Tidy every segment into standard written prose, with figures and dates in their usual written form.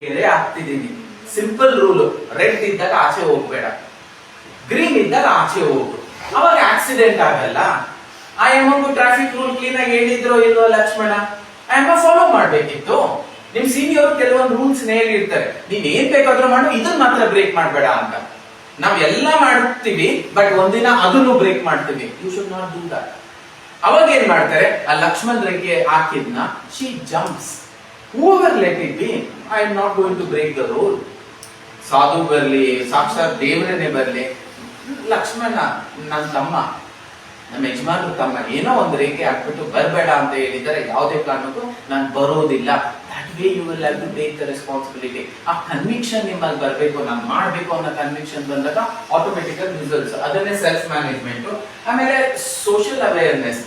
ಕೆರೆ ಹಾಕ್ತಿದ್ದೀನಿ. Simple rule, red ಇದ್ದಾಗ ಆಚೆ ಹೋಗ್ಬೇಡ, ಗ್ರೀನ್ ಇದ್ದಾಗ ಆಚೆ ಹೋಗು, ಅವಾಗ ಆಕ್ಸಿಡೆಂಟ್ ಆಗಲ್ಲ. ಆ ಎಮ್ಮಗೂ ಟ್ರಾಫಿಕ್ ರೂಲ್ ಕ್ಲೀನ್ ಆಗಿ ಹೇಳಿದ್ರು ಇಲ್ವೋ ಲಕ್ಷ್ಮಣ, ಆ ಎಮ್ಮ ಫಾಲೋ ಮಾಡ್ಬೇಕಿತ್ತು. ನಿಮ್ ಸೀನಿಯರ್ ಕೆಲವೊಂದು ರೂಲ್ಸ್ ಹೇಳಿರ್ತಾರೆ, ನೀನ್ ಏನ್ ಬೇಕಾದ್ರೂ ಮಾಡು, ಇದನ್ನ ಮಾತ್ರ ಬ್ರೇಕ್ ಮಾಡ್ಬೇಡ ಅಂತ. ನಾವ್ ಎಲ್ಲ ಮಾಡ್ತೀವಿ, ಬಟ್ ಒಂದಿನ ಅದನ್ನು ಬ್ರೇಕ್ ಮಾಡ್ತೀವಿ. You should not do that. ಅವಾಗ ಏನ್ ಮಾಡ್ತಾರೆ, ಆ ಲಕ್ಷ್ಮಣ್ ರೇಖೆ ಹಾಕಿದ್ನ she jumps. Whoever let it be, I am not going to break the rule. ಸಾಧು ಬರ್ಲಿ, ಸಾಕ್ಷಾತ್ ದೇವರನ್ನೇ ಬರ್ಲಿ, ಲಕ್ಷ್ಮಣ ನನ್ನ ತಮ್ಮ, ನಮ್ಮ ಯಜಮಾನ್ರ ತಮ್ಮ, ಏನೋ ಒಂದು ರೇಖೆ ಹಾಕ್ಬಿಟ್ಟು ಬರ್ಬೇಡ ಅಂತ ಹೇಳಿದರೆ ಯಾವುದೇ ಕಾರಣಕ್ಕೂ ನಾನು ಬರೋದಿಲ್ಲ. That way you will have to take the responsibility. ಆ ಕನ್ವಿಕ್ಷನ್ ನಿಮ್ಮಲ್ಲಿ ಬರಬೇಕು, ನಾನು ಮಾಡಬೇಕು ಅನ್ನೋ ಕನ್ವಿಕ್ಷನ್ ಬಂದಾಗ ಆಟೋಮೆಟಿಕಲ್ ರಿಸಲ್ಟ್ಸ್. ಅದನ್ನೇ ಸೆಲ್ಫ್ ಮ್ಯಾನೇಜ್ಮೆಂಟ್. ಆಮೇಲೆ ಸೋಷಿಯಲ್ ಅವೇರ್ನೆಸ್.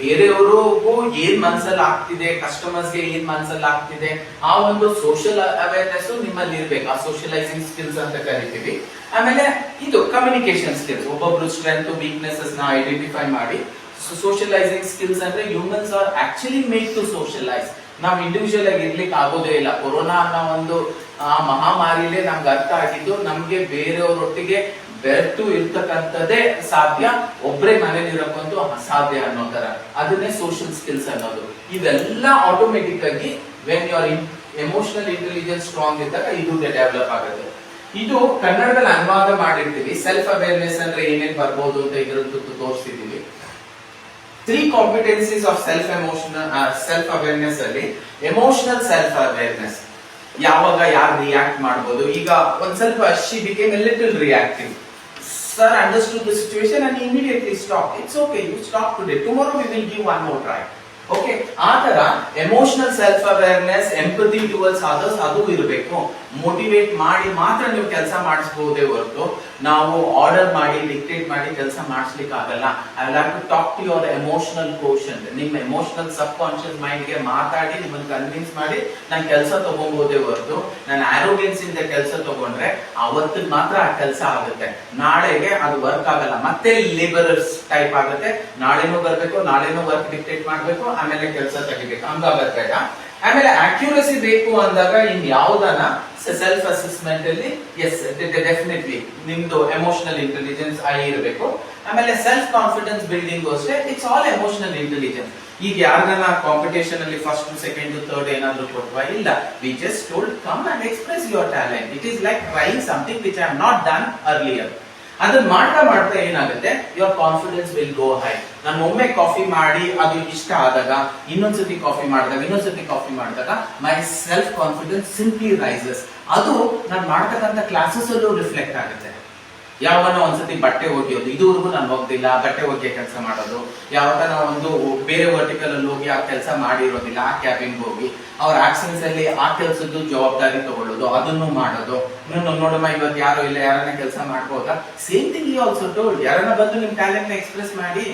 ಬೇರೆಯವರಿಗೂ ಏನ್ ಮನ್ಸಲ್ಲಿ ಆಗ್ತಿದೆ, ಕಸ್ಟಮರ್ಸ್ಗೆ ಏನ್ ಮನ್ಸಲ್ಲಿ ಆಗ್ತಿದೆ, ಆ ಒಂದು ಸೋಷಿಯಲ್ ಅವೇರ್ನೆಸ್ ನಿಮ್ಮಲ್ಲಿ ಇರ್ಬೇಕು. ಆ ಸೋಷಿಯಲೈಸಿಂಗ್ ಸ್ಕಿಲ್ಸ್ ಅಂತ ಕರಿತೀವಿ. ಆಮೇಲೆ ಇದು ಕಮ್ಯುನಿಕೇಶನ್ ಸ್ಕಿಲ್ಸ್. ಒಬ್ಬೊಬ್ರು ಸ್ಟ್ರೆಂತ್ ವೀಕ್ನೆಸಸ್ ನ ಐಡೆಂಟಿಫೈ ಮಾಡಿ. ಸೋಷಿಯಲೈಸಿಂಗ್ ಸ್ಕಿಲ್ಸ್ ಅಂದ್ರೆ humans are actually make to socialise. ನಾವು ಇಂಡಿವಿಜುವಲ್ ಆಗಿ ಇರ್ಲಿಕ್ಕೆ ಆಗೋದೇ ಇಲ್ಲ. ಕೊರೋನಾ ಅನ್ನೋ ಒಂದು ಮಹಾಮಾರಿಲೇ ನಮ್ಗೆ ಅರ್ಥ ಆಗಿದ್ದು, ನಮ್ಗೆ ಬೇರೆಯವರೊಟ್ಟಿಗೆ ಬೆರೆತು ಇರ್ತಕ್ಕಂಥದ್ದೇ ಸಾಧ್ಯ, ಒಬ್ಬರೇ ಮನೇಲಿ ಇರೋಕ್ಕಂತೂ ಅಸಾಧ್ಯ ಅನ್ನೋ ತರ. ಅದನ್ನೇ ಸೋಷಿಯಲ್ ಸ್ಕಿಲ್ಸ್ ಅನ್ನೋದು. ಇವೆಲ್ಲ ಆಟೋಮೆಟಿಕ್ ಆಗಿ when you are emotional intelligence strong ಇದ್ದಾಗ ಇದು ಡೆವಲಪ್ ಆಗುತ್ತೆ. ಇದು ಕನ್ನಡದಲ್ಲಿ ಅನುವಾದ ಮಾಡಿರ್ತೀವಿ. ಸೆಲ್ಫ್ ಅವೇರ್ನೆಸ್ ಅಂದ್ರೆ ಏನೇನ್ ಬರ್ಬೋದು ಅಂತ ಇದ್ರದ್ದು ತೋರಿಸ್ತಿದೀವಿ. 3 ಕಾಂಪಿಟೆನ್ಸೀಸ್ ಆಫ್ ಸೆಲ್ಫ್ ಅವೇರ್ನೆಸ್ ಅಲ್ಲಿ ಎಮೋಷನಲ್ ಸೆಲ್ಫ್ ಅವೇರ್ನೆಸ್. ಯಾವಾಗ ಯಾರು ರಿಯಾಕ್ಟ್ ಮಾಡಬಹುದು. ಈಗ ಒಂದ್ ಸ್ವಲ್ಪ she became A little reactive. Sir understood the situation and immediately stopped. It's okay, you stop today. Tomorrow we will give one more try. Okay, ಆ ತರ emotional self awareness, empathy towards others ಅದು ಇರಬೇಕು. Motivate ಮಾಡಿ ಮಾತ್ರ ನೀವು ಕೆಲಸ ಮಾಡಿಸಬಹುದೇ ಹೊರತು ನಾವು ಆರ್ಡರ್ ಮಾಡಿ ಡಿಕ್ಟೇಟ್ ಮಾಡಿ ಕೆಲಸ ಮಾಡಿಸ್ಲಿಕ್ಕೆ ಆಗಲ್ಲ. I will have to talk to your emotional quotient. ನಿಮ್ಮ ಎಮೋಷನಲ್ ಸಬ್ ಕಾನ್ಶಿಯಸ್ ಮೈಂಡ್ ಗೆ ಮಾತಾಡಿ ನಿಮ್ಮನ್ನು ಕನ್ವಿನ್ಸ್ ಮಾಡಿ ನಾನು ಕೆಲಸ ತಗೊಬಹುದೇ ಹೊರತು ನಾನು ಆರೋಗ್ಯನ್ಸ್ ಇಂದ ಕೆಲಸ ತಗೊಂಡ್ರೆ ಅವತ್ತಿಗೆ ಮಾತ್ರ ಆ ಕೆಲಸ ಆಗುತ್ತೆ. ನಾಳೆಗೆ ಅದು ವರ್ಕ್ ಆಗಲ್ಲ, ಮತ್ತೆ ಲೇಬರರ್ಸ್ ಟೈಪ್ ಆಗುತ್ತೆ. ನಾಳೆನೂ ಬರ್ಬೇಕು, ನಾಳೆನೂ ವರ್ಕ್ ಡಿಕ್ಟೇಟ್ ಮಾಡ್ಬೇಕು, ಆಮೇಲೆ ಕೆಲಸ ತೆಗಿಬೇಕು, ಹಂಗಾಗತ್ತೆ. ಆಮೇಲೆ ಅಕ್ಯುರಸಿ ಬೇಕು ಅಂದಾಗ ಇನ್ ಯಾವ್ದನ್ನ ಸೆಲ್ಫ್ ಅಸೆಸ್ಮೆಂಟ್ ಅಲ್ಲಿ ಎಸ್ ಡೆಫಿನೆಟ್ಲಿ ನಿಮ್ದು ಎಮೋಷನಲ್ ಇಂಟೆಲಿಜೆನ್ಸ್ ಇರಬೇಕು. ಆಮೇಲೆ ಸೆಲ್ಫ್ ಕಾನ್ಫಿಡೆನ್ಸ್ ಬಿಲ್ಡಿಂಗ್ ಅಷ್ಟೇ, ಇಟ್ಸ್ ಆಲ್ ಎಮೋಷನಲ್ ಇಂಟೆಲಿಜೆನ್ಸ್. ಈಗ ಯಾರ್ಗನ ಕಾಂಪಿಟೇಷನ್ ಅಲ್ಲಿ ಫಸ್ಟ್, ಸೆಕೆಂಡ್, ಥರ್ಡ್ ಏನಾದ್ರು ಕೊಟ್ವಾ? ಇಲ್ಲ. We just told come and express your talent. It is like trying something which I have not done earlier. ಅದನ್ನ ಮಾಡ್ತಾ ಮಾಡ್ತಾ ಏನಾಗುತ್ತೆ, your confidence will go high. ನಾನು ಒಮ್ಮೆ ಕಾಫಿ ಮಾಡಿ ಅದು ಇಷ್ಟ ಆದಾಗ, ಇನ್ನೊಂದ್ಸತಿ ಕಾಫಿ ಮಾಡಿದಾಗ, ಇನ್ನೊಂದ್ಸತಿ ಕಾಫಿ ಮಾಡಿದಾಗ my self confidence simply rises. ಅದು ನಾನು ಮಾಡ್ತಕ್ಕಂಥ ಕ್ಲಾಸಸ್ ಅಲ್ಲೂ ರಿಫ್ಲೆಕ್ಟ್ ಆಗುತ್ತೆ. ಯಾವನ ಒಂದ್ಸತಿ ಬಟ್ಟೆ ಒಗೆಯೋದು, ಇದುವರೆಗೂ ನಾನು ಹೋಗ್ತಿಲ್ಲ, ಬಟ್ಟೆ ಒಗೆಯ ಕೆಲಸ ಮಾಡೋದು. ಯಾವಾಗ ಒಂದು ಬೇರೆ ವರ್ಟಿಕಲ್ ಅಲ್ಲಿ ಹೋಗಿ ಆ ಕೆಲಸ ಮಾಡಿರೋದಿಲ್ಲ, ಆ ಕ್ಯಾಬಿನ್ ಹೋಗಿ ಅವ್ರ ಆಬ್ಸೆನ್ಸ್ ಅಲ್ಲಿ ಆ ಕೆಲಸದ್ದು ಜವಾಬ್ದಾರಿ ತಗೊಳ್ಳೋದು, ಅದನ್ನು ಮಾಡೋದು. ನೋಡಮ್ಮ ಇವತ್ತು ಯಾರೋ ಇಲ್ಲ, ಯಾರನ್ನ ಕೆಲಸ ಮಾಡ್ಬೋದಾ? Same thing you also told. ಯಾರನ್ನ ಬಂದು ನಿಮ್ ಟ್ಯಾಲೆಂಟ್ ನ ಎಕ್ಸ್ಪ್ರೆಸ್ ಮಾಡಿ,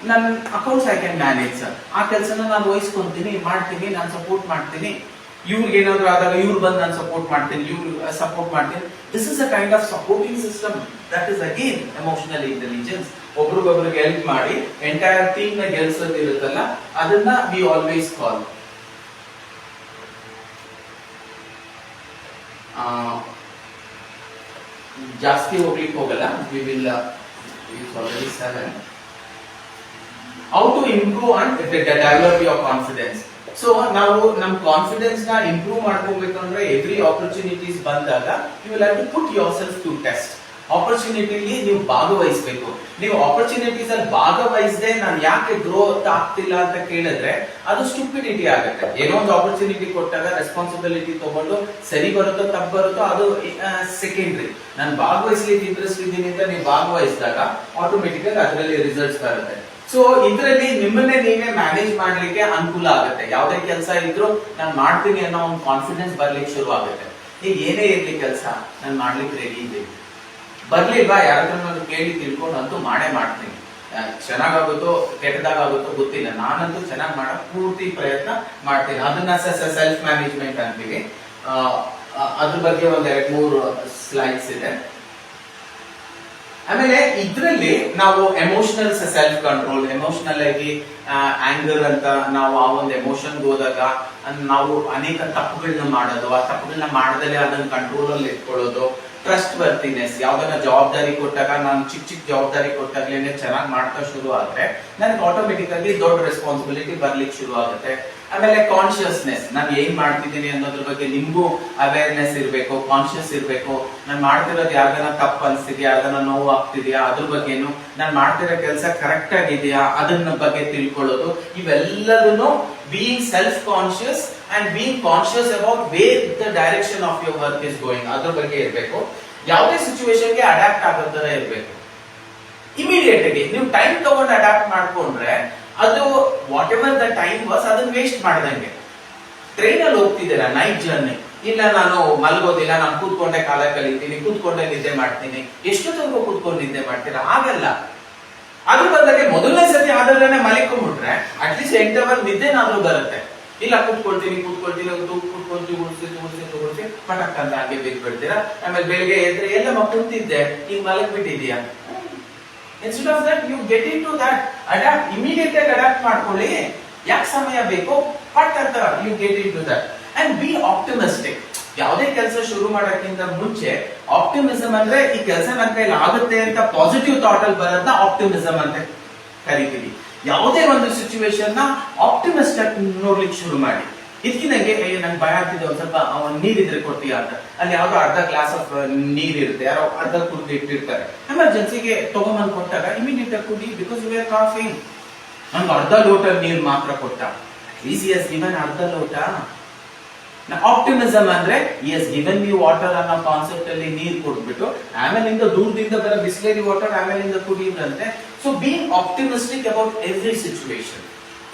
ನನ್ನ accounts I can manage sir, ಆ ಕೆಲಸನ ನಾನು ವಹಿಸ್ಕೊಂತೀನಿ, ಮಾಡ್ತೀನಿ, ನಾನು ಸಪೋರ್ಟ್ ಮಾಡ್ತೀನಿ. ಇವ್ರಿಗೆ ಏನಾದ್ರು ಆದಾಗ ಇವ್ರು ಬಂದು ನಾನು ಸಪೋರ್ಟ್ ಮಾಡ್ತೀನಿ, ಇವ್ರು ಸಪೋರ್ಟ್ ಮಾಡ್ತೀನಿ. This is a kind of supporting system. That is again emotional intelligence. ಒಬ್ರಿಗೊಬ್ರಿಗೆ ಹೆಲ್ಪ್ ಮಾಡಿ ಎಂಟೈರ್ ಟೀಮ್ ನ ಗೆಲ್ಸೋದು ಇರುತ್ತಲ್ಲ, ಅದನ್ನ ವಿ ಆಲ್ವೇಸ್ ಕಾಲ್. ಜಾಸ್ತಿ ಹೋಗ್ಲಿಕ್ಕೆ ಹೋಗಲ್ಲ. We will already 7. How to improve and develop your confidence. So ನಾವು ನಮ್ ಕಾನ್ಫಿಡೆನ್ಸ್ ನ ಇಂಪ್ರೂವ್ ಮಾಡ್ಕೋಬೇಕಂದ್ರೆ ಎವ್ರಿ ಆಪರ್ಚುನಿಟೀಸ್ ಬಂದಾಗ you will have to put yourself to test. ಆಪರ್ಚುನಿಟಿಲಿ ನೀವು ಭಾಗವಹಿಸಬೇಕು. ನೀವು ಆಪರ್ಚುನಿಟೀಸ್ ಅಲ್ಲಿ ಭಾಗವಹಿಸದೆ ನಾನು ಯಾಕೆ ಗ್ರೋತ್ ಆಗ್ತಿಲ್ಲ ಅಂತ ಕೇಳಿದ್ರೆ ಅದು ಸ್ಟುಪಿಡಿಟಿ ಆಗುತ್ತೆ. ಏನೋ ಒಂದು ಆಪರ್ಚುನಿಟಿ ಕೊಟ್ಟಾಗ ರೆಸ್ಪಾನ್ಸಿಬಿಲಿಟಿ ತಗೊಂಡು ಸರಿ ಬರುತ್ತೋ ತಪ್ಪು ಬರುತ್ತೋ ಅದು ಸೆಕೆಂಡ್ರಿ. ನಾನು ಭಾಗವಹಿಸ್ಲಿಕ್ಕೆ ಇಂಟ್ರೆಸ್ಟ್ ಇದ್ದೀನಿ ಅಂತ ನೀವು ಭಾಗವಹಿಸಿದಾಗ ಆಟೋಮೆಟಿಕ್ ಆಗಿ ಅದರಲ್ಲಿ ರಿಸಲ್ಟ್ಸ್ ಬರುತ್ತೆ. ಸೊ ಇದರಲ್ಲಿ ನಿಮ್ಮನ್ನೇ ನೀವೇ ಮ್ಯಾನೇಜ್ ಮಾಡ್ಲಿಕ್ಕೆ ಅನುಕೂಲ ಆಗುತ್ತೆ. ಯಾವುದೇ ಕೆಲಸ ಇದ್ರೂ ನಾನು ಮಾಡ್ತೀನಿ ಅನ್ನೋ ಒಂದು ಕಾನ್ಫಿಡೆನ್ಸ್ ಬರ್ಲಿಕ್ಕೆ ಶುರು ಆಗುತ್ತೆ. ಈಗ ಏನೇ ಇರ್ಲಿ ಕೆಲಸ ನಾನು ಮಾಡ್ಲಿಕ್ಕೆ ರೆಡಿ ಇದ್ದೀನಿ. ಬರ್ಲಿಲ್ವಾ, ಯಾರಾದ್ರೂ ಕೇಳಿ ತಿಳ್ಕೊಂಡು ಅಂತೂ ಮಾಡೇ ಮಾಡ್ತೀನಿ. ಚೆನ್ನಾಗಾಗುತ್ತೋ ಕೆಟ್ಟದಾಗುತ್ತೋ ಗೊತ್ತಿಲ್ಲ, ನಾನಂತೂ ಚೆನ್ನಾಗಿ ಮಾಡೋ ಪೂರ್ತಿ ಪ್ರಯತ್ನ ಮಾಡ್ತೀನಿ. ಅದನ್ನ ಸೆಲ್ಫ್ ಮ್ಯಾನೇಜ್ಮೆಂಟ್ ಅಂತೀವಿ. ಅದ್ರ ಬಗ್ಗೆ ಒಂದ್ 2-3 ಸ್ಲೈಡ್ಸ್ ಇದೆ. ಆಮೇಲೆ ಇದ್ರಲ್ಲಿ ನಾವು ಎಮೋಷನಲ್ ಸೆಲ್ಫ್ ಕಂಟ್ರೋಲ್, ಎಮೋಷನಲ್ ಆಗಿ ಆಂಗರ್ ಅಂತ ನಾವು ಆ ಒಂದು ಎಮೋಷನ್ ಹೋದಾಗ ನಾವು ಅನೇಕ ತಪ್ಪುಗಳನ್ನ ಮಾಡೋದು, ಆ ತಪ್ಪುಗಳನ್ನ ಮಾಡದಲ್ಲೇ ಅದನ್ನ ಕಂಟ್ರೋಲ್ ಅಲ್ಲಿ ಇಟ್ಕೊಳ್ಳೋದು, ಟ್ರಸ್ಟ್ ವರ್ತಿನೆಸ್, ಯಾವ್ದನ್ನ ಜವಾಬ್ದಾರಿ ಕೊಟ್ಟಾಗ ನಾನು ಚಿಕ್ಕ ಜವಾಬ್ದಾರಿ ಕೊಟ್ಟಾಗ್ಲೇನೆ ಚೆನ್ನಾಗಿ ಮಾಡ್ತಾ ಶುರು ಆದ್ರೆ ನನಗೆ ಆಟೋಮೆಟಿಕ್ ಆಗಿ ದೊಡ್ಡ ರೆಸ್ಪಾನ್ಸಿಬಿಲಿಟಿ ಬರ್ಲಿಕ್ಕೆ ಶುರು ಆಗುತ್ತೆ. ಆಮೇಲೆ ಕಾನ್ಶಿಯಸ್ನೆಸ್, ನಾನು ಏನ್ ಮಾಡ್ತಿದ್ದೀನಿ ಅನ್ನೋದ್ರ ಬಗ್ಗೆ ನಿಮ್ಗೂ ಅವೇರ್ನೆಸ್ ಇರ್ಬೇಕು, ಕಾನ್ಶಿಯಸ್ ಇರ್ಬೇಕು. ನಾನು ಮಾಡ್ತಿರೋದು ಯಾರ್ಗನ ತಪ್ಪು ಅನ್ಸ್ತಿದ್ಯಾ, ಯಾರ್ಗನ ನೋವು ಆಗ್ತಿದ್ಯಾ, ಅದ್ರ ಬಗ್ಗೆನು ನಾನು ಮಾಡ್ತಿರೋ ಕೆಲಸ ಕರೆಕ್ಟ್ ಆಗಿದೆಯಾ ಅದನ್ನ ಬಗ್ಗೆ ತಿಳ್ಕೊಳ್ಳೋದು. ಇವೆಲ್ಲದನ್ನು being self-conscious and being conscious about where the direction of your work is going ಅದ್ರ ಬಗ್ಗೆ ಇರಬೇಕು. ಯಾವುದೇ ಸಿಚುವೇಶನ್ಗೆ ಅಡ್ಯಾಪ್ಟ್ ಆಗೋ ತರ ಇರಬೇಕು. ಇಮಿಡಿಯೇಟ್ ಆಗಿ ನೀವು ಟೈಮ್ ತಗೊಂಡು ಅಡ್ಯಾಪ್ಟ್ ಮಾಡ್ಕೊಂಡ್ರೆ ಅದು what ever the time was ಅದನ್ನ ವೇಸ್ಟ್ ಮಾಡ್ದಂಗೆ. ಟ್ರೈನ್ ಅಲ್ಲಿ ಹೋಗ್ತಿದ್ದೀರಾ ನೈಟ್ ಜರ್ನಿ, ಇಲ್ಲ ನಾನು ಮಲ್ಗೋದಿಲ್ಲ, ನಾನು ಕೂತ್ಕೊಂಡೆ ಕಾಲ ಕಲಿತೀನಿ, ಕೂತ್ಕೊಂಡೆ ನಿದ್ದೆ ಮಾಡ್ತೀನಿ, ಎಷ್ಟು ತನಕ ಕೂತ್ಕೊಂಡು ನಿದ್ದೆ ಮಾಡ್ತೀರಾ? ಆಗಲ್ಲ. ಅದ್ರ ಬದಲಾಗಿ ಮೊದಲನೇ ಸತಿ ಆದಲ್ಲೇನೆ ಮಲಿಕೊಂಡ್ಬಿಟ್ರೆ ಅಟ್ಲೀಸ್ಟ್ 8 ಅವರ್ ನಿದ್ದೆನಾದ್ರೂ ಬರುತ್ತೆ. ಇಲ್ಲ ಕೂತ್ಕೊಳ್ತೀನಿ ಕೂತ್ಕೊಳ್ತೀನಿ ಪಟಕ್ ಅಂತ ಹಾಗೆ ಬಿದ್ಬಿಡ್ತೀರಾ. ಆಮೇಲೆ ಬೆಳಿಗ್ಗೆ ಎದ್ರೆ ಎಲ್ಲ ಕುಂತಿದ್ದೆ ಈಗ ಮಲಗ್ಬಿಟ್ಟಿದ್ಯಾ. Instead of that you get in to that adapt, immediate ಆಗಿ ಅಡಾಪ್ಟ್ ಮಾಡ್ಕೊಳ್ಳಿ. ಯಾಕೆ ಸಮಯ ಬೇಕು? ಪಟ್ ಅಂತ you get in to that and be optimistic. ಯಾವುದೇ ಕೆಲಸ ಶುರು ಮಾಡೋಕ್ಕಿಂತ ಮುಂಚೆ ಆಪ್ಟಿಮಿಸಮ್ ಅಂದ್ರೆ ಈ ಕೆಲಸ ನನ್ನ ಕೈಲಿ ಆಗುತ್ತೆ ಅಂತ ಪಾಸಿಟಿವ್ ಥಾಟ್ ಅಲ್ಲಿ ಬರೋದನ್ನ ಆಪ್ಟಿಮಿಸಮ್ ಅಂತ ಕರಿತೀವಿ. ಯಾವುದೇ ಒಂದು ಸಿಚುವೇಶನ್ ನ ಆಪ್ಟಿಮಿಸ್ಟ್ ಆಗಿ ನೋಡ್ಲಿಕ್ಕೆ ಶುರು ಮಾಡಿ. ಇದಕ್ಕಿದಂಗೆ ನಂಗೆ ಭಯ ಆಗ್ತಿದೆ, ಒಂದ್ ಸ್ವಲ್ಪ ನೀರಿದ್ರೆ ಕೊಡ್ತೀಯಾ ಅಂತ, ಅಲ್ಲಿ ಯಾವ್ದೋ ಅರ್ಧ ಗ್ಲಾಸ್ ಆಫ್ ನೀರ್ ಇರುತ್ತೆ, ಯಾರೋ ಅರ್ಧ ಕುಡಿದು ಇಟ್ಟಿರ್ತಾರೆ, ಎಮರ್ಜೆನ್ಸಿಗೆ ತಗೊಂಬಂದ್ ಕೊಟ್ಟಾಗ ಇಮಿಡಿಯೇಟ್ ಆಗಿ ಕುಡಿ, ಬಿಕಾಸ್ ಯು ಆರ್ ಕಾಫಿಂಗ್. ನಂಗೆ ಅರ್ಧ ಲೋಟ ನೀರ್ ಮಾತ್ರ ಕೊಟ್ಟ, ಈಸಿಯಸ್ ಗಿವನ್ ಅರ್ಧ ಲೋಟ. ಆಪ್ಟಿಮಿಸಮ್ ಅಂದ್ರೆ ಎಸ್ ಗಿವನ್ ಯು ವಾಟರ್ ಅನ್ನೋ ಕಾನ್ಸೆಪ್ಟ್ ಅಲ್ಲಿ ನೀರ್ ಕೊಡ್ಬಿಟ್ಟು ಆಮೇಲಿಂದ ದೂರದಿಂದ ಬರೋ ಬಿಸ್ಲೇರಿ ವಾಟರ್ ಆಮೇಲಿಂದ ಕುಡಿಯುವಂತೆ. So being optimistic about every situation.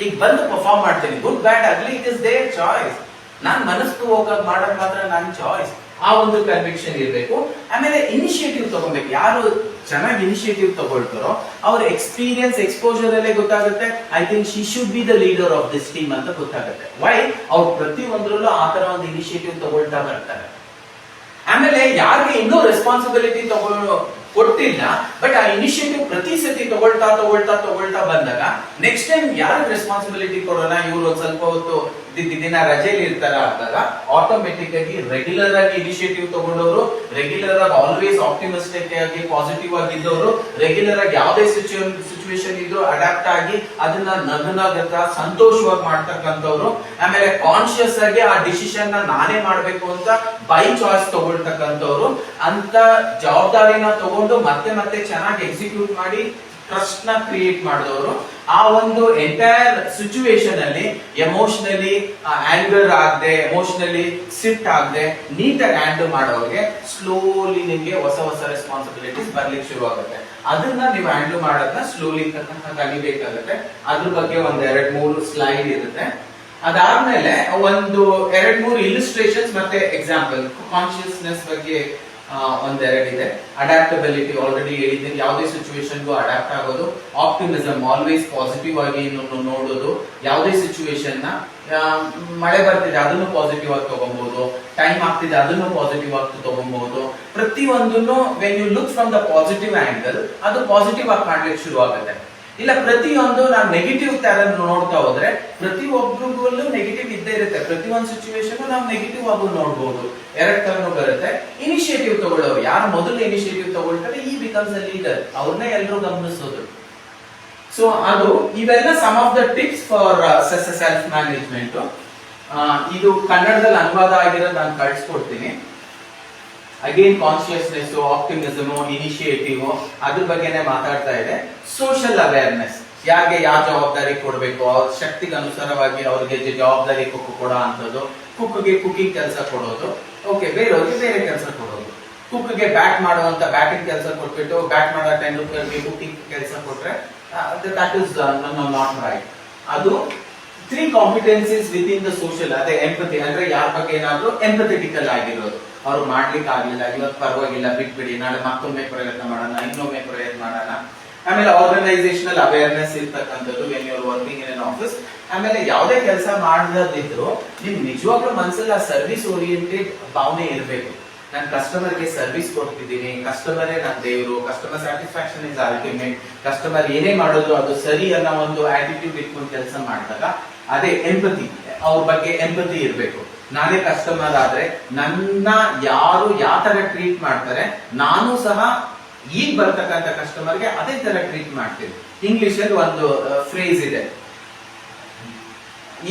ಈಗ ಬಂದು ಪರ್ಫಾರ್ಮ್ ಮಾಡ್ತೀನಿ, good bad ugly, it is their choice. ನಾನ್ ಮನಸ್ಸು ಹೋಗೋದು ಮಾಡೋದು ಮಾತ್ರ ನನ್ನ ಚಾಯ್ಸ್. ಆ ಒಂದು ಕನ್ವಿಕ್ಷನ್ ಇರಬೇಕು. ಆಮೇಲೆ ಇನಿಷಿಯೇಟಿವ್ ತಗೊಬೇಕು. ಯಾರು ಚೆನ್ನಾಗಿ ಇನಿಷಿಯೇಟಿವ್ ತಗೊಳ್ತಾರೋ ಅವ್ರ ಎಕ್ಸ್ಪೀರಿಯನ್ಸ್ ಎಕ್ಸ್ಪೋಜರ್ ಅಲ್ಲೇ ಗೊತ್ತಾಗುತ್ತೆ. I think she should be the leader of this team ಅಂತ ಗೊತ್ತಾಗುತ್ತೆ. ವೈ? ಅವ್ರು ಪ್ರತಿ ಒಂದ್ರಲ್ಲೂ ಆ ತರ ಒಂದು ಇನಿಷಿಯೇಟಿವ್ ತಗೊಳ್ತಾ ಬರ್ತಾರೆ. ಆಮೇಲೆ ಯಾರಿಗೆ ಇನ್ನೂ ರೆಸ್ಪಾನ್ಸಿಬಿಲಿಟಿ ಕೊಟ್ಟಿಲ್ಲ, ಬಟ್ ಆ ಇನಿಷಿಯೇಟಿವ್ ಪ್ರತಿ ಸತಿ ತಗೊಳ್ತಾ ಬಂದಾಗ ನೆಕ್ಸ್ಟ್ ಟೈಮ್ ಯಾರಿಗೆ ರೆಸ್ಪಾನ್ಸಿಬಿಲಿಟಿ ಕೊಡೋಣ, ಇವ್ರು ಒಂದ್ ಸ್ವಲ್ಪ ಹೊತ್ತು ದಿನ ರಜೆಯಲ್ಲಿ ಇರ್ತಾರ ಅಂದಾಗ ಆಟೋಮೆಟಿಕ್ ಆಗಿ ರೆಗ್ಯುಲರ್ ಆಗಿ ಇನಿಷಿಯೇಟಿವ್ ತಗೊಂಡವರು, ರೆಗ್ಯುಲರ್ ಆಗಿ ಆಲ್ವೇಸ್ ಆಪ್ಟಿಮಿಸ್ಟಿಕ್ ಆಗಿ ಪಾಸಿಟಿವ್ ಆಗಿದ್ದವರು, ರೆಗ್ಯುಲರ್ ಆಗಿ ಯಾವುದೇ ಸಿಚುವೇಶನ್ ಇದ್ರು ಅಡಾಪ್ಟ್ ಆಗಿ ಅದನ್ನ ನಗನಗತ ಸಂತೋಷವಾಗಿ ಮಾಡ್ತಕ್ಕಂಥವ್ರು, ಆಮೇಲೆ ಕಾನ್ಶಿಯಸ್ ಆಗಿ ಆ ಡಿಸಿಷನ್ ನಾನೇ ಮಾಡ್ಬೇಕು ಅಂತ ಬೈ ಚಾಯ್ಸ್ ತಗೊಳ್ತಕ್ಕಂಥವ್ರು, ಅಂತ ಜವಾಬ್ದಾರಿನ ತಗೊಂಡು ಮತ್ತೆ ಚೆನ್ನಾಗಿ ಎಕ್ಸಿಕ್ಯೂಟ್ ಮಾಡಿ ಟ್ರಸ್ಟ್ ನ ಕ್ರಿಯೇಟ್ ಮಾಡಿದವರು, ಆ ಒಂದು ಎಂಟೈರ್ ಸಿಚುವೇಶನ್ ಅಲ್ಲಿ ಎಮೋಷನಲಿ ಆಂಗರ್ ಆಗದೆ, ಎಮೋಷನಲಿ ಸಿಟ್ ಆಗದೆ ನೀಟಾಗಿ ಹ್ಯಾಂಡಲ್ ಮಾಡೋರಿಗೆ ಸ್ಲೋಲಿ ನಿಮ್ಗೆ ಹೊಸ ರೆಸ್ಪಾನ್ಸಿಬಿಲಿಟೀಸ್ ಬರ್ಲಿಕ್ಕೆ ಶುರು ಆಗುತ್ತೆ. ಅದನ್ನ ನೀವು ಹ್ಯಾಂಡಲ್ ಮಾಡೋದನ್ನ ಸ್ಲೋಲಿ ಕಲಿಬೇಕಾಗುತ್ತೆ. ಅದ್ರ ಬಗ್ಗೆ ಒಂದ್ 2-3 ಸ್ಲೈಡ್ ಇರುತ್ತೆ. ಅದಾದ್ಮೇಲೆ ಒಂದು 2-3 ಇಲಿಸ್ಟ್ರೇಷನ್ಸ್ ಮತ್ತೆ ಎಕ್ಸಾಂಪಲ್. ಕಾನ್ಶಿಯಸ್ನೆಸ್ ಬಗ್ಗೆ ಒಂದೆರಡು ಇದೆ. ಅಡ್ಯಾಪ್ಟಬಿಲಿಟಿ ಆಲ್ರೆಡಿ ಹೇಳಿದ್ದೀನಿ, ಯಾವುದೇ ಸಿಚುವೇಶನ್ಗೂ ಅಡ್ಯಾಪ್ಟ್ ಆಗೋದು. ಆಪ್ಟಿಮಿಸಮ್, ಆಲ್ವೇಸ್ ಪಾಸಿಟಿವ್ ಆಗಿ ನೋಡೋದು. ಯಾವುದೇ ಸಿಚುವೇಶನ್ ನ ಮಳೆ ಬರ್ತಿದೆ ಅದನ್ನು ಪಾಸಿಟಿವ್ ಆಗಿ ತಗೊಬಹುದು, ಟೈಮ್ ಆಗ್ತಿದೆ ಅದನ್ನು ಪಾಸಿಟಿವ್ ಆಗಿ ತಗೊಬಹುದು. ಪ್ರತಿಯೊಂದನ್ನು when you look from the positive angle ಅದು ಪಾಸಿಟಿವ್ ಆಗಿ ಕಾಣ್ಲಿಕ್ಕೆ ಶುರು ಆಗುತ್ತೆ. ಇಲ್ಲ ಪ್ರತಿಯೊಂದು ನಾವು ನೆಗೆಟಿವ್ ತರ ನೋಡ್ತಾ ಹೋದ್ರೆ ಪ್ರತಿಯೊಬ್ಬರಿಗೂ ನೆಗೆಟಿವ್ ಇದ್ದೇ ಇರುತ್ತೆ. ಪ್ರತಿಯೊಂದು ಸಿಚುವೇಶನ್ ನಾವು ನೆಗೆಟಿವ್ ಆಗಿ ನೋಡಬಹುದು. 2 ತರನು ಬರುತ್ತೆ. ಇನಿಷಿಯೇಟಿವ್ ತಗೊಳ್ಳೋರು, ಯಾರು ಮೊದಲು ಇನಿಷಿಯೇಟಿವ್ ತಗೊಳ್ತಾರೆ ಈ ಬಿಕಮ್ಸ್ ಅ ಲೀಡರ್, ಅವ್ರನ್ನೇ ಎಲ್ಲರೂ ಗಮನಿಸೋದು. ಸೊ ಅದು ಇವೆಲ್ಲ some of the tips for self management. ಇದು ಕನ್ನಡದಲ್ಲಿ ಅನುವಾದ ಆಗಿರೋದು ನಾನು ಕಳಿಸ್ಕೊಡ್ತೀನಿ. ಅಗೇನ್ ಕಾನ್ಶಿಯಸ್ನೆಸ್, ಆಪ್ಟಿಮಿಸಮ್, ಇನಿಷಿಯೇಟಿವ್ ಅದ್ರ ಬಗ್ಗೆನೆ ಮಾತಾಡ್ತಾ ಇದೆ. ಸೋಷಿಯಲ್ ಅವೇರ್ನೆಸ್, ಯಾರಿಗೆ ಯಾವ ಜವಾಬ್ದಾರಿ ಕೊಡಬೇಕು, ಅವ್ರ ಶಕ್ತಿಗೆ ಅನುಸಾರವಾಗಿ ಅವ್ರಿಗೆ ಜವಾಬ್ದಾರಿ ಕೊಡೋ ಅಂತದ್ದು. ಕುಕ್ಗೆ ಕುಕಿಂಗ್ ಕೆಲಸ ಕೊಡೋದು, ಓಕೆ, ಬೇರೆಯವ್ರಿಗೆ ಬೇರೆ ಕೆಲಸ ಕೊಡೋದು. ಕುಕ್ಗೆ ಬ್ಯಾಟ್ ಮಾಡುವಂತ ಬ್ಯಾಟಿಂಗ್ ಕೆಲಸ ಕೊಟ್ಬಿಟ್ಟು ಬ್ಯಾಟ್ ಮಾಡೋ ಟೆಂಡೂಲ್ಕರ್ಗೆ ಕುಕಿಂಗ್ ಕೆಲಸ ಕೊಟ್ರೆ ದಟ್ ಇಸ್ ನಾಟ್ ರೈಟ್. ಅದು 3 ಕಾಂಪಿಟೆನ್ಸೀಸ್ ವಿತ್ ಇನ್ ದ ಸೋಷಿಯಲ್. ಅದೇ ಎಂಪತಿ ಅಂದ್ರೆ ಯಾರ ಬಗ್ಗೆ ಏನಾದ್ರು ಎಂಪಥೆಟಿಕಲ್ ಆಗಿರೋದು. ಅವ್ರು ಮಾಡ್ಲಿಕ್ಕೆ ಆಗ್ಲಿಲ್ಲ, ಇವತ್ತು ಪರವಾಗಿಲ್ಲ ಬಿಟ್ಬಿಡಿ, ನಾಳೆ ಮತ್ತೊಮ್ಮೆ ಪ್ರಯತ್ನ ಮಾಡೋಣ, ಇನ್ನೊಮ್ಮೆ ಪ್ರಯತ್ನ ಮಾಡೋಣ. ಆಮೇಲೆ ಆರ್ಗನೈಸೇಷನಲ್ ಅವೇರ್ನೆಸ್ ಇರ್ತಕ್ಕಂಥದ್ದು when you are working in an office. ಆಮೇಲೆ ಯಾವುದೇ ಕೆಲಸ ಮಾಡದಿದ್ರು ನಿಮ್ ನಿಜವಾಗ್ಲೂ ಮನಸ್ಸಲ್ಲಿ ಆ ಸರ್ವಿಸ್ ಓರಿಯೆಂಟೆಡ್ ಭಾವನೆ ಇರಬೇಕು. ನಾನು ಕಸ್ಟಮರ್ಗೆ ಸರ್ವಿಸ್ ಕೊಡ್ತಿದ್ದೀನಿ, ಕಸ್ಟಮರೇ ನನ್ನ ದೇವರು, customer satisfaction is ultimate, customer ಏನೇ ಮಾಡೋದು ಅದು ಸರಿ ಅನ್ನೋ ಒಂದು ಆಟಿಟ್ಯೂಡ್ ಇಟ್ಕೊಂಡು ಕೆಲಸ ಮಾಡಿದಾಗ ಅದೇ ಎಂಪತಿ, ಅವ್ರ ಬಗ್ಗೆ ಎಂಪತಿ ಇರಬೇಕು. ನಾನೇ ಕಸ್ಟಮರ್ ಆದ್ರೆ ನನ್ನ ಯಾರು ಯಾವ ತರ ಟ್ರೀಟ್ ಮಾಡ್ತಾರೆ, ನಾನು ಸಹ ಈಗ ಬರ್ತಕ್ಕಂಥ ಕಸ್ಟಮರ್ಗೆ ಅದೇ ತರ ಟ್ರೀಟ್ ಮಾಡ್ತೀನಿ. ಇಂಗ್ಲಿಷ್ ಅಲ್ಲಿ ಒಂದು ಫ್ರೇಸ್ ಇದೆ,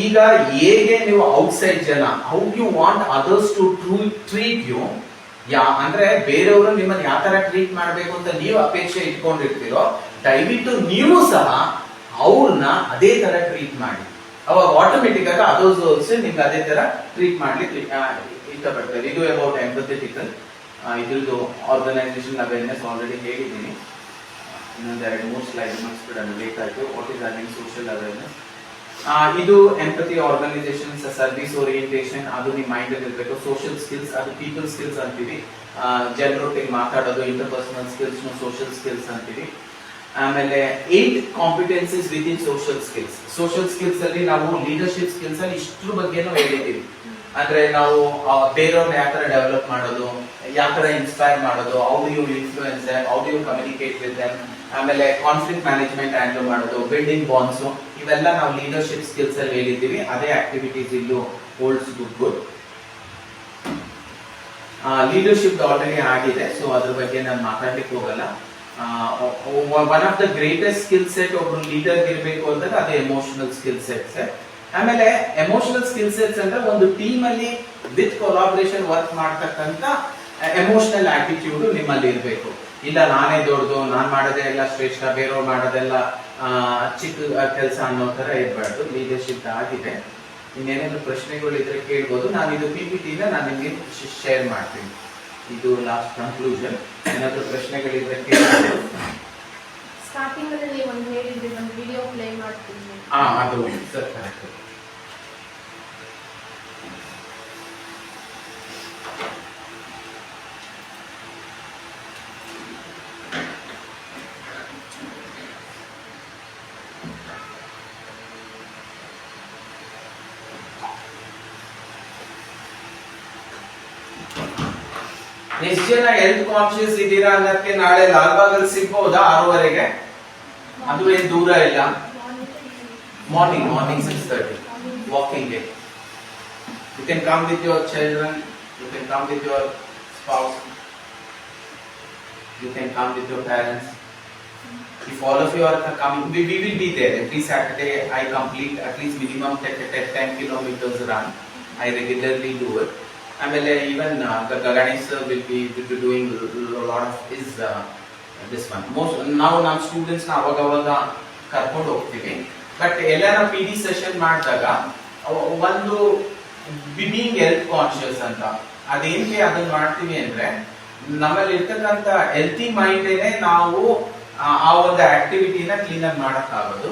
ಈಗ ಹೇಗೆ ನೀವು ಔಟ್ಸೈಡ್ ಜನ how you want others to treat you, ಅಂದ್ರೆ ಬೇರೆಯವರು ನಿಮ್ಮನ್ನ ಯಾವ ತರ ಟ್ರೀಟ್ ಮಾಡ್ಬೇಕು ಅಂತ ನೀವು ಅಪೇಕ್ಷೆ ಇಟ್ಕೊಂಡಿರ್ತೀರೋ, ದಯವಿಟ್ಟು ನೀವು ಸಹ ಅವ್ರನ್ನ ಅದೇ ತರ ಟ್ರೀಟ್ ಮಾಡಿ. ಅವಾಗ ಆಟೋಮೆಟಿಕ್ ಆಗಿ ಅದರ್ಸ್ ನಿಮ್ಗೆ ಅದೇ ತರ ಟ್ರೀಟ್ ಮಾಡ್ಲಿಕ್ಕೆ ಇಷ್ಟಪಡ್ತಾರೆ. ಇದು ಅಬೌಟ್ ಎಂಪಥೆಟಿಕಲ್. ಇದ್ರದ್ದು ಆರ್ಗನೈಸೇಷನ್ ಅವೇರ್ನೆಸ್ ಆಲ್ರೆಡಿ ಹೇಳಿದ್ದೀನಿ. ಇನ್ನೊಂದು 2-3 ಸ್ಲೈಡ್ ಮಾಡಿಸ್ಬಿಡೋಣ, ಬೇಕಾಯ್ತು. What is earning social awareness. ಇದು ಎಂಪತಿ, ಆರ್ಗನೈಸೇಷನ್ಸ್, ಸರ್ವಿಸ್ ಓರಿಯೆಂಟೇಷನ್, ಅದು ನಿಮ್ಮ ಮೈಂಡ್ ಅಲ್ಲಿ ಇರಬೇಕು. ಸೋಷಿಯಲ್ ಸ್ಕಿಲ್ಸ್, ಅದು ಪೀಪಲ್ ಸ್ಕಿಲ್ಸ್ ಅಂತೀವಿ. ಜನರೊಟ್ಟಿಗೆ ಮಾತಾಡೋದು, ಇಂಟರ್ಪರ್ಸನಲ್ ಸ್ಕಿಲ್ಸ್, ಸೋಷಿಯಲ್ ಸ್ಕಿಲ್ಸ್ ಅಂತೀವಿ. ಆಮೇಲೆ 8 competencies within social skills. Social skills ಅಲ್ಲಿ ನಾವು ಲೀಡರ್ಶಿಪ್ ಸ್ಕಿಲ್ಸ್ ಅಲ್ಲಿ ಇಷ್ಟ್ರ ಬಗ್ಗೆನೂ ಹೇಳಿದ್ದೀವಿ. ಅಂದ್ರೆ ನಾವು ಬೇರೆಯವ್ರನ್ನ ಯಾವ ತರ ಡೆವಲಪ್ ಮಾಡೋದು, ಯಾವ ತರ ಇನ್ಸ್ಪೈರ್ ಮಾಡೋದು, how do you influence them, how do you communicate with them, ಆಮೇಲೆ ಕಾನ್ಫ್ಲಿಕ್ಟ್ ಮ್ಯಾನೇಜ್ಮೆಂಟ್ ಹ್ಯಾಂಡಲ್ ಮಾಡೋದು, ಬಿಲ್ಡಿಂಗ್ ಬಾಂಡ್ಸ್, ಇವೆಲ್ಲ ನಾವು ಲೀಡರ್ಶಿಪ್ ಸ್ಕಿಲ್ಸ್ ಅಲ್ಲಿ ಹೇಳಿದ್ದೀವಿ. ಅದೇ ಆಕ್ಟಿವಿಟೀಸ್ ಇಲ್ಲೂ ಹೋಲ್ಡ್ಸ್ ಗುಡ್. ಲೀಡರ್ಶಿಪ್ ಆಲ್ರೆಡಿ ಆಗಿದೆ, ಸೊ ಅದ್ರ ಬಗ್ಗೆ ನಾನು ಮಾತಾಡ್ಲಿಕ್ಕೆ ಹೋಗಲ್ಲ. One of the greatest skill set ಒಬ್ರು ಲೀಡರ್ ಇರಬೇಕು ಅಂದಾಗ ಅದು ಎಮೋಷನಲ್ ಸ್ಕಿಲ್ ಸೆಟ್ಸ್. ಆಮೇಲೆ ಎಮೋಷನಲ್ ಸ್ಕಿಲ್ ಸೆಟ್ಸ್ ಅಂದ್ರೆ ಒಂದು ಟೀಮ್ ಅಲ್ಲಿ ವಿತ್ ಕೊಲಾಬರೇಷನ್ ವರ್ಕ್ ಮಾಡ್ತಕ್ಕಂತ ಎಮೋಷನಲ್ ಆಟಿಟ್ಯೂಡ್ ನಿಮ್ಮಲ್ಲಿ ಇರಬೇಕು. ಇಲ್ಲ ನಾನೇ ದೊಡ್ಡದು, ನಾನ್ ಮಾಡೋದೇ ಎಲ್ಲ ಶ್ರೇಷ್ಠ, ಬೇರೆಯವ್ರು ಮಾಡೋದೆಲ್ಲ ಚಿಕ್ಕ ಕೆಲಸ ಅನ್ನೋ ತರ ಇರಬಾರ್ದು. ಲೀಡರ್ಶಿಪ್ ಆಗಿದೆ. ಇನ್ನೇನಾದ್ರು ಪ್ರಶ್ನೆಗಳು ಇದ್ರೆ ಕೇಳ್ಬೋದು. ನಾನು ಇದು PPT-ನ ನಾನು ನಿಮಗೆ ಶೇರ್ ಮಾಡ್ತೀನಿ. ಇದು ಲಾಸ್ಟ್ ಕನ್ಕ್ಲೂಷನ್. ಏನಾದ್ರು ಪ್ರಶ್ನೆಗಳಿದ್ರೆ ಕೇಳ್ಬೋದು. ಸ್ಟಾರ್ಟಿಂಗ್ ಅಲ್ಲಿ ನೀವು ಒಂದು ಹೇಳಿದ್ರಿ, ಒಂದು ವಿಡಿಯೋ ಪ್ಲೇ ಮಾಡ್ತೀನಿ. ಅದು ಸರ್ ಕರೆಕ್ಟ್. ಎಷ್ಟು ಜನ ಹೆಲ್ತ್ ಕಾನ್ಶಿಯಸ್ ಇದ್ದೀರಾ ಅನ್ನೋದಕ್ಕೆ ನಾಳೆ ಲಾಲ್ಬಾಗಲ್ಲಿ ಸಿಗ್ಬಹುದಾ 6:30ಗೆ? ಅದು ಏನ್ ದೂರ ಇಲ್ಲ. Morning 6:30 walking day. You can come with your children, you can come with your spouse, you can come with your parents. If all of you are coming, we will be there. Every Saturday I complete at least minimum 10 kilometers run. I regularly do it. ಆಮೇಲೆ even Ganesh will be doing a lot of his this one. ನಾವು ನಮ್ಮ students ನ ಅವಾಗ ಕರ್ಕೊಂಡು ಹೋಗ್ತೀವಿ. But ಎಲ್ಲಾನ PD session ಮಾಡಿದಾಗ ಒಂದು ಬೀಯಿಂಗ್ ಹೆಲ್ತ್ ಕಾನ್ಶಿಯಸ್ ಅಂತ ಅದೇನ್ಗೆ ಅದನ್ನ ಮಾಡ್ತೀವಿ ಅಂದ್ರೆ, ನಮ್ಮಲ್ಲಿ ಇರ್ತಕ್ಕಂಥ ಹೆಲ್ತಿ ಮೈಂಡ್ ನಾವು ಆ ಒಂದು ಆಕ್ಟಿವಿಟಿನ ಕ್ಲೀನ್ ಆಗಿ ಮಾಡಕ್ ಆಗೋದು.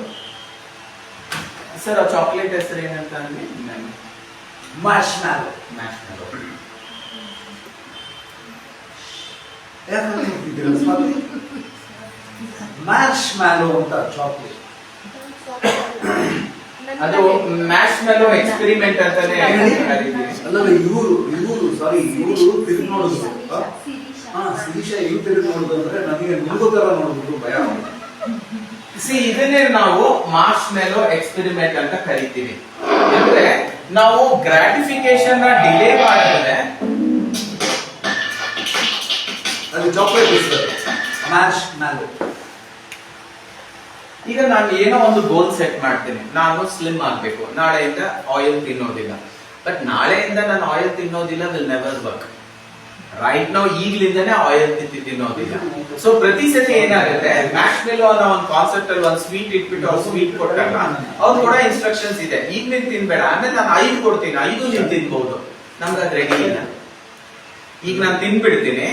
ಸರ್, ಆ ಚಾಕ್ಲೇಟ್ ಹೆಸರು ಏನಂತ ಅಂದ್ರೆ ಮಾರ್ಷ್ಮ್ಯಾಲೋ. ಮಾರ್ಷ್ಮ್ಯಾಲೋ ಅಂತ ಚಾಕ್ಲೇಟ್. ಅದು ಮ್ಯಾಶ್ಮೆಲೋ ಎಕ್ಸ್ಪೆರಿಮೆಂಟ್ ಅಂತಾನೆ ಕರೀತೀವಿ. ಅಲ್ಲಲ್ಲ, ಇವರು ತಿರುಗಿ ನೋಡುದು. ಶಿರೀಷ ಇವ್ರು ತಿರುಗಿ ನೋಡುದು ಅಂದ್ರೆ ನನಗೆ ನಿಮಗೂ ತರ ನೋಡುದು ಭಯ. ಇದನ್ನೇ ನಾವು ಮಾರ್ಷ್ಮೆಲೋ ಎಕ್ಸ್ಪೆರಿಮೆಂಟ್ ಅಂತ ಕರಿತೀವಿ. ಅಂದ್ರೆ ನಾವು ಗ್ರಾಟಿಫಿಕೇಶನ್ ನ ಡಿಲೇ ಮಾಡಿದ್ರೆ ಅದು ಚಾಕ್ಲೇಟ್ ಮಾರ್ಷ್ಮ್ಯಾಲೋ. ಈಗ ನಾನು ಏನೋ ಒಂದು ಗೋಲ್ ಸೆಟ್ ಮಾಡ್ತೀನಿ, ನಾನು ಸ್ಲಿಮ್ ಆಗ್ಬೇಕು, ನಾಳೆಯಿಂದ ಆಯಿಲ್ ತಿನ್ನೋದಿಲ್ಲ. ಬಟ್ ನಾಳೆಯಿಂದ ನಾನು ಆಯಿಲ್ ತಿನ್ನೋದಿಲ್ಲ ವಿಲ್ ನೆವರ್ ವರ್ಕ್. ರೈಟ್ ನಾವು ಈಗ್ಲಿಂದಾನೇ ಆಯಿಲ್ ತಿನ್ನೋದಿಲ್ಲ. ಸೊ ಪ್ರತಿ ಸತಿ ಏನಾಗುತ್ತೆ, ಮ್ಯಾಶ್ಮೆಲೋ ಅನ್ನೋ ಒಂದು ಕಾನ್ಸೆಪ್ಟ್ ಅಲ್ಲಿ ಒಂದು ಸ್ವೀಟ್ ಇಟ್ಬಿಟ್ಟು ಅವ್ರು ಸ್ವೀಟ್ ಕೊಟ್ಟಾಗ ಅವ್ರು ಕೂಡ ಇನ್ಸ್ಟ್ರಕ್ಷನ್ಸ್ ಇದೆ, ಈಗ ನೀನ್ ತಿನ್ಬೇಡ, ಆಮೇಲೆ ನಾನು 5 ಕೊಡ್ತೀನಿ, 5 ನೀನ್ ತಿನ್ಬಹುದು. ನಮ್ಗೆ ಅದು ರೆಡಿ ಇಲ್ಲ. ಈಗ ನಾನು ತಿನ್ಬಿಡ್ತೀನಿ,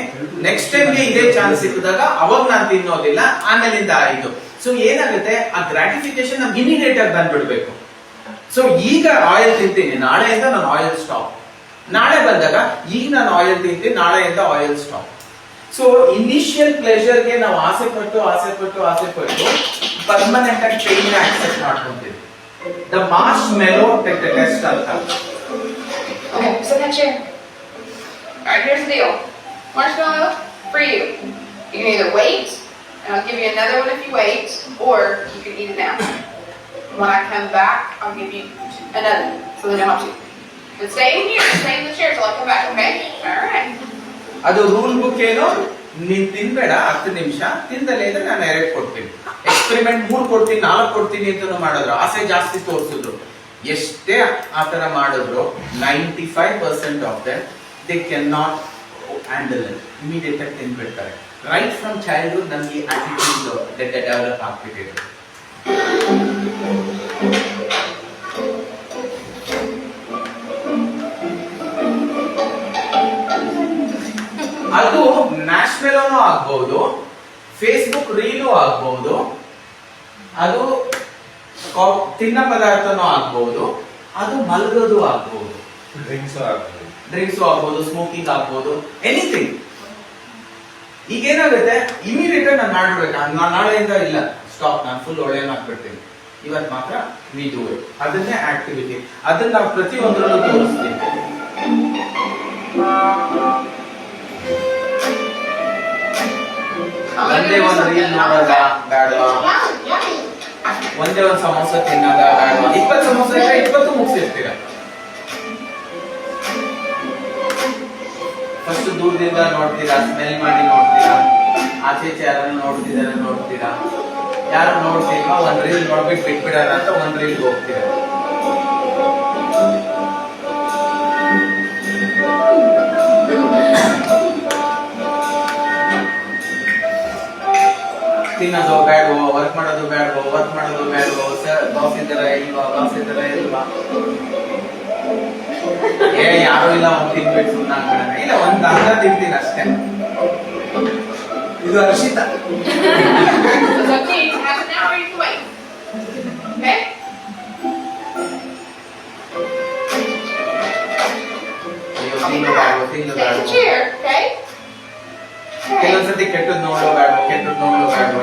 ನೆಕ್ಸ್ಟ್ ಟೈಮ್ಗೆ ಇದೇ ಚಾನ್ಸ್ ಸಿಕ್ಕಿದಾಗ ಅವಾಗ ನಾನು ತಿನ್ನೋದಿಲ್ಲ, ಆಮೇಲಿಂದ 5. ಸೊ ಏನಾಗುತ್ತೆ, ಆ ಗ್ರಾಟಿಫಿಕೇಶನ್ ನಮ್ಗೆ ಇಮಿಡಿಯೇಟ್ ಆಗಿ ಬಂದ್ಬಿಡ್ಬೇಕು. ಸೊ ಈಗ ಆಯಿಲ್ ತಿಂತೀನಿ, ನಾಳೆಯಿಂದ ನಾನು ಆಯಿಲ್ ಸ್ಟಾಪ್. ನಾಳೆ ಬಂದಾಗ ಈಗ ನಾನು ಆಯಿಲ್ ತಿಂತೀನಿ, ನಾಳೆಯಿಂದ ಆಯಿಲ್ ಸ್ಟಾಪ್. ಸೊ ಇನಿಷಿಯಲ್ ಪ್ಲೆಷರ್ಗೆ ನಾವು ಆಸೆ ಪಟ್ಟು ಪರ್ಮನೆಂಟ್ ಆಗಿ ಪೇನ್ ಆಕ್ಸೆಪ್ಟ್ ಮಾಡ್ಕೊಂತೀವಿ. ದ ಮಾರ್ಷ್ಮೆಲೋ ಟೆಸ್ಟ್ ಅಂತ. Okay, so that's it. Alright, here's the deal. marshmallow for you. You can either wait, and I'll give you another one if you wait, or you can eat it now. When I come back, I'll give you another, so they don't have to. But stay in here, stay in the chair till I come back, okay? All right. ಅದು rule book ಏನು, ನೀನ್ ತಿನ್ಬೇಡ 10 ನಿಮಿಷ, ತಿಂದಲೇ ಇದ್ರೆ ನಾನು 2 ಕೊಡ್ತೀನಿ. Experiment 3 ಕೊಡ್ತೀನಿ 4 ಕೊಡ್ತೀನಿ ಅಂತ ಮಾಡಿದ್ರು, ಆಸೆ ಜಾಸ್ತಿ ತೋರಿಸಿದ್ರು. ಎಷ್ಟೇ ಆತರ ಮಾಡಿದ್ರು 95% of them they can not handle it. Immediate ಆಗಿ ತಿನ್ಬಿಡ್ತಾರೆ. ರೈಟ್ ಫ್ರಮ್ ಚೈಲ್ಡ್ಹುಡ್ ನಮ್ಗೆ ಆಟಿಟ್ಯೂಡ್ ಡೆವಲಪ್ ಆಗ್ಬಿಟ್ಟಿದೆ. ಅದು ನ್ಯಾಷನಲ್ ಆಗ್ಬಹುದು, ಫೇಸ್ಬುಕ್ ರೀಲು ಆಗ್ಬಹುದು, ಅದು ತಿನ್ನ ಪದಾರ್ಥನೂ ಆಗ್ಬಹುದು, ಅದು ಮಲಗೋದು ಆಗ್ಬಹುದು, ಡ್ರಿಂಕ್ಸ್ ಆಗ್ಬಹುದು, ಸ್ಮೋಕಿಂಗ್ ಆಗ್ಬಹುದು, ಎನಿಥಿಂಗ್. ಈಗ ಏನಾಗುತ್ತೆ, ಇಮಿಡಿಯೇಟ್ ನಾನು ಮಾಡ್ಬೇಕು, ನಾಳೆಯಿಂದ ಇಲ್ಲ ಸ್ಟಾಪ್, ನಾನು ಫುಲ್ ಒಳ್ಳೆ ಮಾಡ್ಬಿಡ್ತೀನಿ, ಇವತ್ತು ಮಾತ್ರ ವಿ ಡೂ ಇಟ್. ಅದನ್ನೇ ಆಕ್ಟಿವಿಟಿ, ಅದನ್ನ ನಾವು ಪ್ರತಿಯೊಂದರಲ್ಲೂ ತೋರಿಸ್ತೀವಿ. ಒಂದೇ ಒಂದು ರೀಲ್ ನೋಡೋದ ಬೇಡವಾ, ಒಂದೇ ಒಂದು ಸಮೋಸ ತಿನ್ನೋದ ಬೇಡವಾ, 20 ಸಮೋಸ ಇದ್ರೆ 20 ಮುಗಿಸಿರ್ತೀರ. ಫಸ್ಟ್ ದೂರದಿಂದ ನೋಡ್ತೀರಾ, ಸ್ಮೆಲ್ ಮಾಡಿ ನೋಡ್ತೀರಾ, ಆಚೆ ಯಾರನ್ನು ನೋಡ್ತೀರಾ, ಯಾರು ನೋಡ್ತೀರಾ, ಒಂದ್ ರೀಲ್ ನೋಡ್ಬಿಟ್ಟು ಬಿಟ್ಬಿಡೋಣ ಅಂತ ಒಂದ್ ರೀಲ್ ಹೋಗ್ತೀರಾ. ತಿನ್ನೋದು ಬೇಡವೋ, ವರ್ಕ್ ಮಾಡೋದು ಬೇಡವೋ, ಬಾಸ್ ಇದ್ದಾರ ಇಲ್ವಾ, ಯಾರು ಇಲ್ಲ, ಒಂದ್ ತಿನ್ಬೇಕು ಸುಮ್ಮನೆ ಇಲ್ಲ, ಒಂದ್ ಅರ್ಧ ತಿಂತೀನಿ ಅಷ್ಟೇ. ಇದು Harshita. It's okay, you can have it now or you can wait. Okay? ತಿನ್ನು Take a chair, okay? ಕೆಲವೊಂದ್ಸತಿ ಕೆಟ್ಟದ್ ನೋಡೋ ಬೇಡ,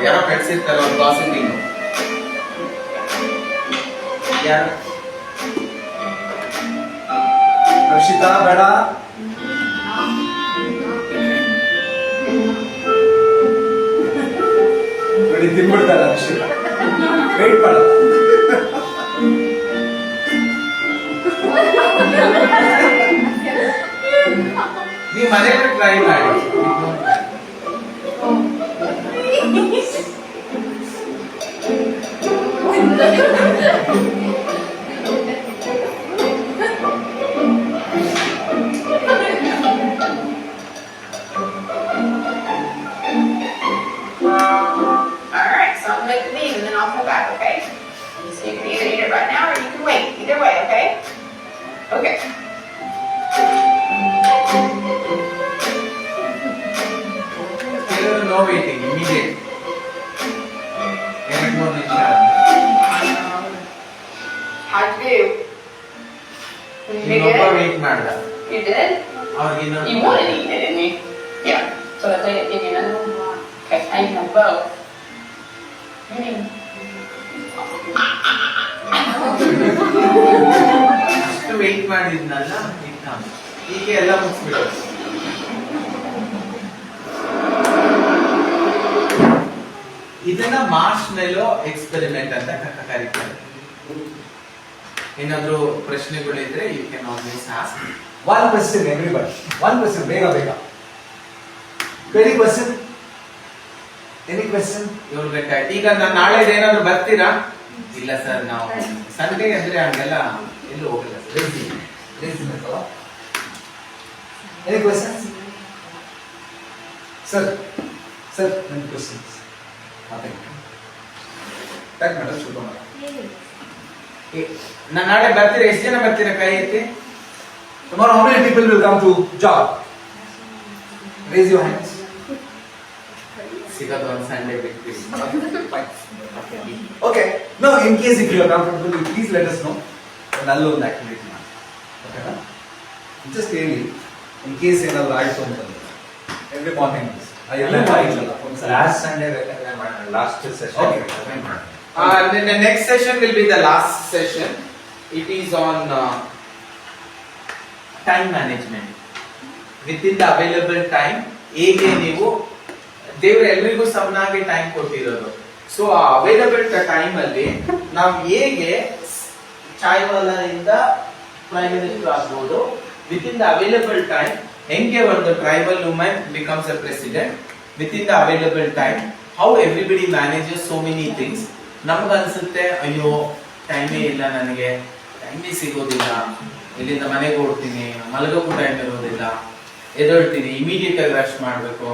ಯಾರೋ ಕೆಡ್ಸಿರ್ತಾರ ಒಂದು ಗಾಸಿಪಿಂಗ್, ಯಾರು ಹರ್ಷಿತಾ ಬೇಡ. ನೋಡಿ ತಿನ್ಬಿಡ್ತಾರೆ ಹರ್ಷಿತಾ, ವೇಟ್ ಮಾಡ. ನೀವು ಮನೆಯಲ್ಲಿ ಟ್ರೈ ಮಾಡಿ. Alright, so I'm gonna make these and then I'll come back, okay? So you can either eat it right now or you can wait. Either way, okay? Okay. ಕೆಲವರು no waiting, immediate 2-3 ನಿಮಿಷ. How'd you do? Did you ಇನ್ನೊಬ್ಬ get it? Wait ಮಾಡ್ದ, You did? ಅವ್ರಿಗಿನ್ನ You wanted to eat it, didn't you? Yeah. So that they give you another one? Okay, I can have both. ಅಷ್ಟು wait ಮಾಡಿದ್ನಲ್ಲ, ಈಗ ಎಲ್ಲ ಮುಗಿಸ್ಬಿಡು. ಇದನ್ನ ಮಾರ್ಷ್ಮೆಲ್ಲೋ experiment ಅಂತ ಕರೀತಾರೆ. ಏನಾದ್ರೂ ಪ್ರಶ್ನೆಗಳಿದ್ರೆ you can always ask. One question everybody. One question, ಬೇಗ. Any question? Any question? 7 ಗಂಟೆ ಆಯ್ತು. ಈಗ ನಾನು ನಾಳೆ ಏನಾದ್ರು ಬರ್ತೀರಾ? ಇಲ್ಲ ಸರ್, ನಾವು ಸಂಡೇ ಅಂದ್ರೆ ಹಂಗೆಲ್ಲ ಎಲ್ಲೂ ಹೋಗಲ್ಲ. Lazy method. Any questions? Sir, any questions? Nothing. Thank madam, ಶುರು ಮಾಡಿ. ನಾನು ನಾಳೆ ಬರ್ತೀರಾ? ಎಷ್ಟು ಜನ ಬರ್ತೀರಾ? ಕೈ ಎತ್ತಿ. Tomorrow, how many people will come to job? Raise your hands. ಸಿಗೋದು ಒಂದು ಸಂಡೇ ಬಿಟ್ಟು. Okay. No, in case if you are comfortable, please let us know. And I'll ಒಂದು activity ಮಾಡಿ. Okay? Just ಹೇಳಿ. In case ಏನಾದ್ರು ಆಯ್ತು ಅಂತಂದ್ರೆ. Every morning. Last Sunday, last session. Okay. Then the next session will be the last session. It is on time management. Within the available time, ಹೇಗೆ ನೀವು ದೇವ್ರು ಎಲ್ರಿಗೂ ಸಮನಾಗಿ ಟೈಮ್ ಕೊಟ್ಟಿರೋದು. ಸೊ ಆ ಅವೈಲಬಲ್ ಟೈಮ್ ಅಲ್ಲಿ ನಾವು ಹೇಗೆ ಚಾಯ್ವಾಲದಿಂದ ಪ್ರೈಮ್ ಮಿನಿಸ್ಟರ್ ಆಗ್ಬೋದು, within the available time ಹೆಂಗೆ ಒಂದು tribal women becomes a president within the available time, how everybody manages so many things. ನಮ್ಗನ್ಸುತ್ತೆ ಅಯ್ಯೋ ಟೈಮೇ ಇಲ್ಲ, ನನಗೆ ಟೈಮೇ ಸಿಗೋದಿಲ್ಲ, ಇಲ್ಲಿಂದ ಮನೆಗೆ ಓಡ್ತೀನಿ, ಮಲಗೋಕ್ಕೂ ಟೈಮ್ ಇರೋದಿಲ್ಲ, ಎದೊಳ್ತೀನಿ, ಇಮಿಡಿಯೇಟ್ ಆಗಿ ರೆಸ್ಟ್ ಮಾಡಬೇಕು,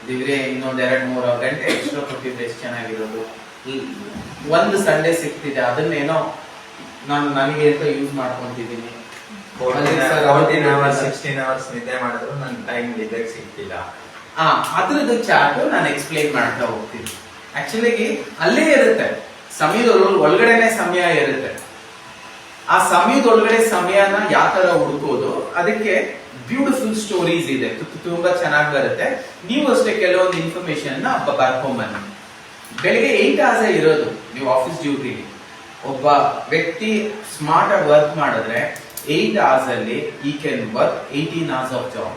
ದಿವ್ರೆ ಇನ್ನೊಂದ್ 2-3 ಗಂಟೆ ಎಕ್ಸ್ಟ್ರಾ ಕೊಟ್ಟಿದ್ರೆ ಎಷ್ಟು ಚೆನ್ನಾಗಿರೋದು. ಒಂದು ಸಂಡೇ ಸಿಗ್ತಿದೆ, ಅದನ್ನೇನೋ ನಾನು ನನಗೆ ಅಂತ ಯೂಸ್ ಮಾಡ್ಕೊಂತಿದ್ದೀನಿ. 14 hours 16 hours ನಿದ್ದೆ ಮಾಡಿದ್ರು ನನ್ ಟೈಮ್ ನಿದ್ದೆಗೆ ಸಿಗ್ತಿಲ್ಲ. ಅದ್ರದ್ದು ಚಾರ್ಟ್ ನಾನು ಎಕ್ಸ್ಪ್ಲೈನ್ ಮಾಡ್ತಾ ಹೋಗ್ತೀನಿ. ಆಕ್ಚುಲಿ ಅಲ್ಲೇ ಇರುತ್ತೆ, ಸಮಯದ ಒಳಗಡೆನೆ ಸಮಯ ಇರುತ್ತೆ. ಆ ಸಮಯದೊಳಗಡೆ ಸಮಯನ ಯಾವ ತರ ಹುಡುಕೋದು, ಅದಕ್ಕೆ ಬ್ಯೂಟಿಫುಲ್ ಸ್ಟೋರೀಸ್ ಇದೆ, ತುಂಬಾ ಚೆನ್ನಾಗಿ ಬರುತ್ತೆ. ನೀವು ಅಷ್ಟೇ ಕೆಲವೊಂದು ಇನ್ಫಾರ್ಮೇಶನ್ ಬರ್ಕೊಂಬನ್ನಿ. ಬೆಳಿಗ್ಗೆ 8 hours ಇರೋದು ನೀವು ಆಫೀಸ್ ಡ್ಯೂಟಿಲಿ. ಒಬ್ಬ ವ್ಯಕ್ತಿ ಸ್ಮಾರ್ಟ್ ಆಗಿ ವರ್ಕ್ ಮಾಡಿದ್ರೆ 8 hours ಅಲ್ಲಿ ಈ can work 18 hours of job.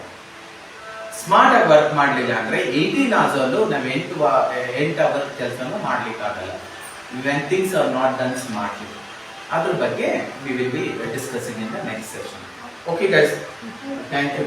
Smart ಆಗಿ ವರ್ಕ್ ಮಾಡ್ಲಿಲ್ಲ ಅಂದ್ರೆ 18 hours ಅಲ್ಲೂ ನಾವು 8 hours ಕೆಲಸನೂ ಮಾಡ್ಲಿಕ್ಕೆ ಆಗಲ್ಲ. When things are not done smartly. ಅದ್ರ ಬಗ್ಗೆ we will be discussing in the next session. Okay guys, thank you.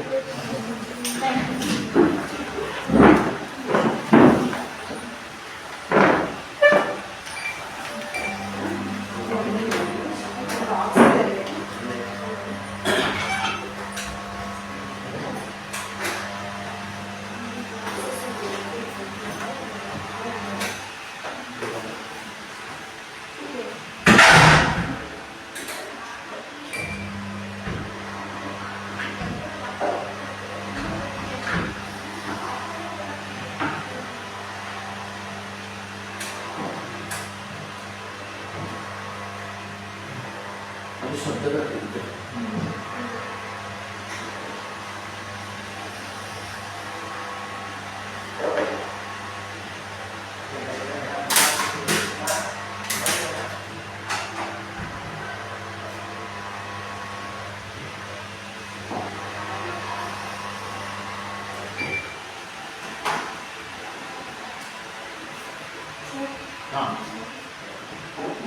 ಅದು ಶಬ್ದಗಳ ತೆಗೆದು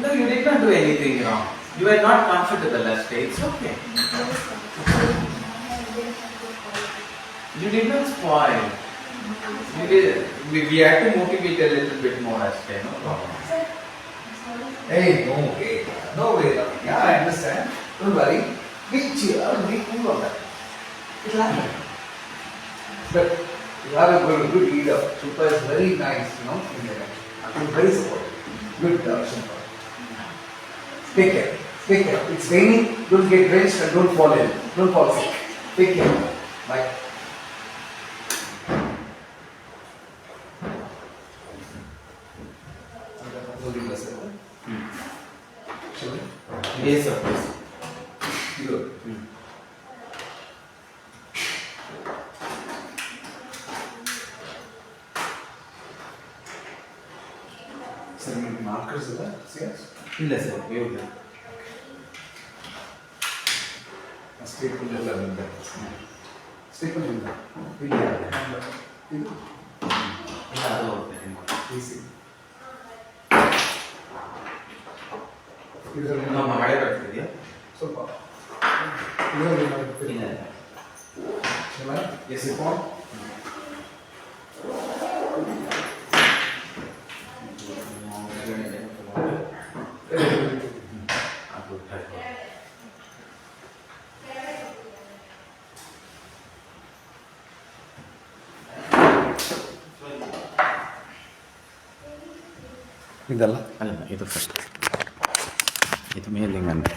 No, you did not do anything wrong. You are not comfortable last day. It's okay. You did not spoil. You did, we had to motivate a little bit more last day. No problem. Hey, no way. No way. Yeah, I understand. Don't worry. Be chill. Be cool on that. It'll happen. But you are a good leader. Super is very nice, you know. I'm very supportive. Good Shilpa. Take care. Take care. It's raining. Don't get drenched and don't fall in. Don't fall sick. Take care. Bye. Yes, of course. Good. Sir, markers are there? Yes. ಇಲ್ಲ sir, ಇವ್ರು Staple ಎಲ್ಲ ಬಂದ. Staple ಇಲ್ಲ. ಇಲ್ಲ ಇದು ಇಲ್ಲ, ಅದು ಹೋಗ್ತೇನೆ. easy. ಇದರಲ್ಲಿ ನಮ್ಮ ಮಳೆ ಬರ್ತಿದೆಯಾ? ಸ್ವಲ್ಪ ಇದರಲ್ಲಿ ಮಾಡ್ತೀವಿ. ಇಲ್ಲ. ಇಲ್ಲ? Yes, it won't. ಇದಲ್ಲ ಅಲ್ಲ, ಇದು ಫಸ್ಟ್, ಇದು ಮೇಲಿಂಗ್ ಅಂತ.